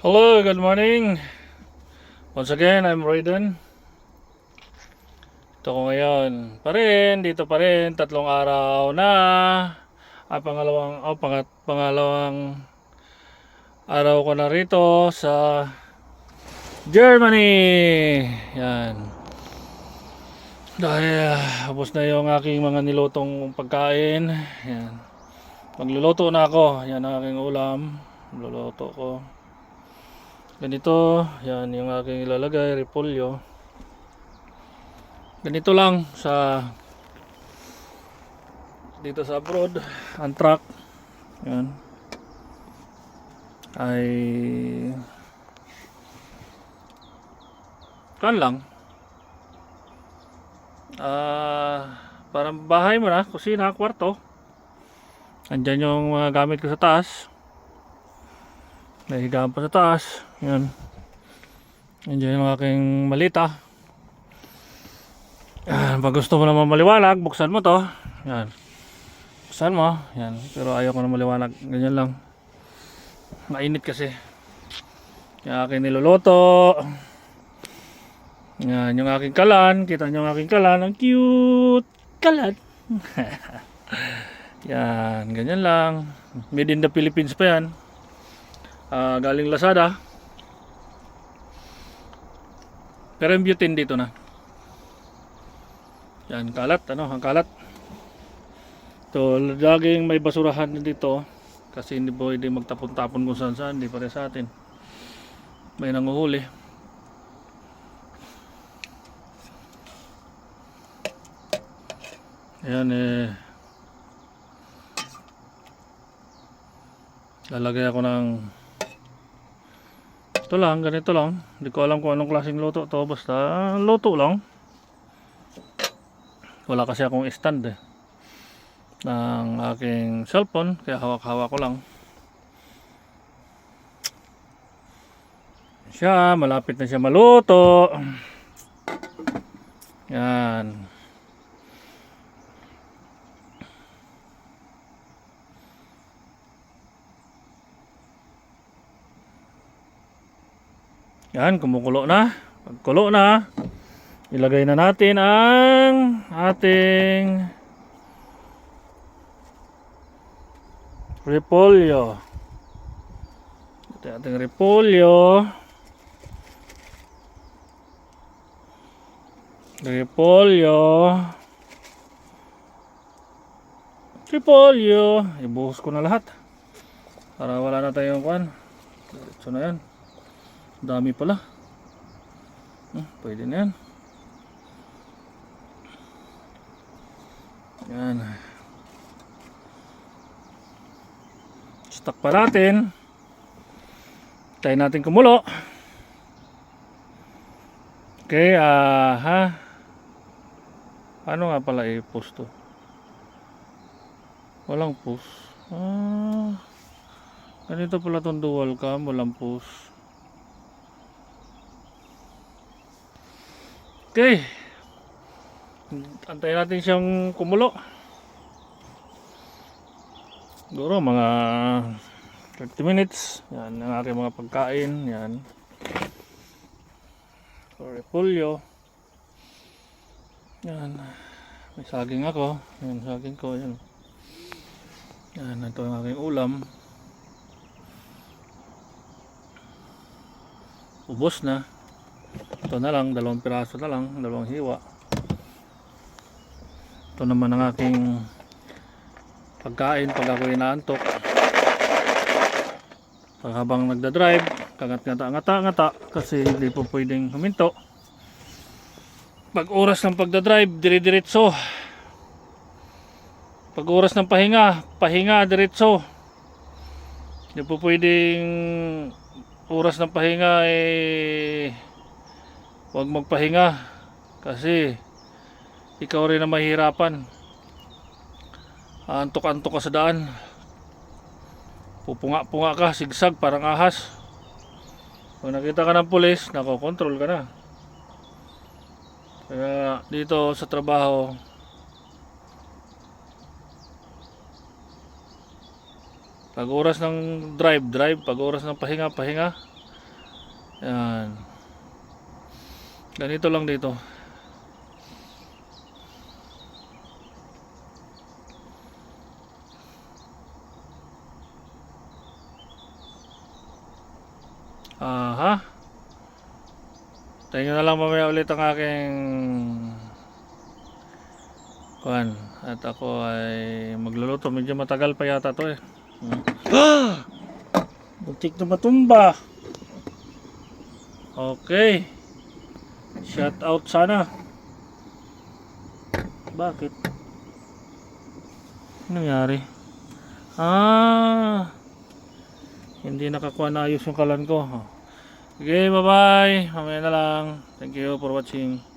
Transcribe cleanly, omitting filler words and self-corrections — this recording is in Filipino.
Hello, good morning. Once again, I'm Royden. Ito ko ngayon. Dito pa rin, 3 araw na. Pangalawang araw ko na rito sa Germany. Yan. Dahil ubos na yung aking mga nilutong pagkain. Yan. Magluluto na ako. Yan ang aking ulam. Luluto ko. Ganito, yan yung aking ilalagay, repolyo. Ganito lang dito sa abroad, ang truck, yan, ay kan lang. Parang bahay mo na, kusina, kwarto. Andyan yung mga gamit ko sa taas. Nahigaan pa sa taas. Yan. Andiyan yung aking malita. Yan. Pag gusto mo naman maliwanag, buksan mo to. Yan. Buksan mo. Yan. Pero ayaw ko na maliwanag. Ganyan lang. Mainit kasi. Yung aking niluluto. Yan. Yung aking kalan. Kita nyo yung aking kalan. Ang cute kalan. Yan. Ganyan lang. Made in the Philippines pa yan. Galing Lazada. Pero yung butane dito na. Yan, kalat, ang kalat. So, laging may basurahan dito kasi hindi pwede magtapon-tapon kung saan-saan, hindi pare sa atin. May nanguhuli. Ayan lalagay ako ng ito lang, ganito lang. Hindi ko alam kung anong klaseng luto to. Basta luto lang. Wala kasi akong stand ng aking cellphone. Kaya hawak-hawak ko lang. Malapit na siya maluto. Yan. Yan, kumukulo na. Pagkulo na, ilagay na natin ang ating repolyo. Ito ating repolyo. Repolyo. Ibuhos ko na lahat. Para wala na tayong kwan. Diretso na yan. Dami pala. Pwede na yan. Yan. Stock pa natin. Tayo natin kumulo. Okay, ano nga pala i-post to? Walang post. Ganito pala itong dual cam. Walang post. Okay. Antayin natin siyang kumulo. Siguro mga 30 minutes. Yan ang aking mga pagkain. Yan. Repolyo. Yan. May saging ako. Yan, saging ko. Yan. Yan, ito ang aking ulam. Ubos na. Ito na lang, 2 piraso na lang, 2 hiwa. Ito naman ang aking pagkain pag ako inaantok. Pag habang nagdadrive, kagat-ngata-ngata kasi hindi po pwedeng huminto. Pag oras ng pagdadrive, dire-diretso. Pag oras ng pahinga, diretso. Hindi po pwedeng oras ng pahinga huwag magpahinga kasi ikaw rin na mahirapan. Antok-antok ka sa daan, pupunga-punga ka, sigsag parang ahas. Pag nakita ka ng pulis, nakokontrol ka na. Kaya dito sa trabaho, pag oras ng drive, pag oras ng pahinga, Yan. Ganito lang dito. Aha. Tingnan na lang mamaya ulit ang aking kuhan. At ako ay magluluto. Medyo matagal pa yata to eh. Buntik na matumba. Okay. Shout out sana. Bakit? Ano nangyari? Hindi nakakuha na ayos yung kalan ko. Okay, bye bye. Mamaya na lang. Thank you for watching.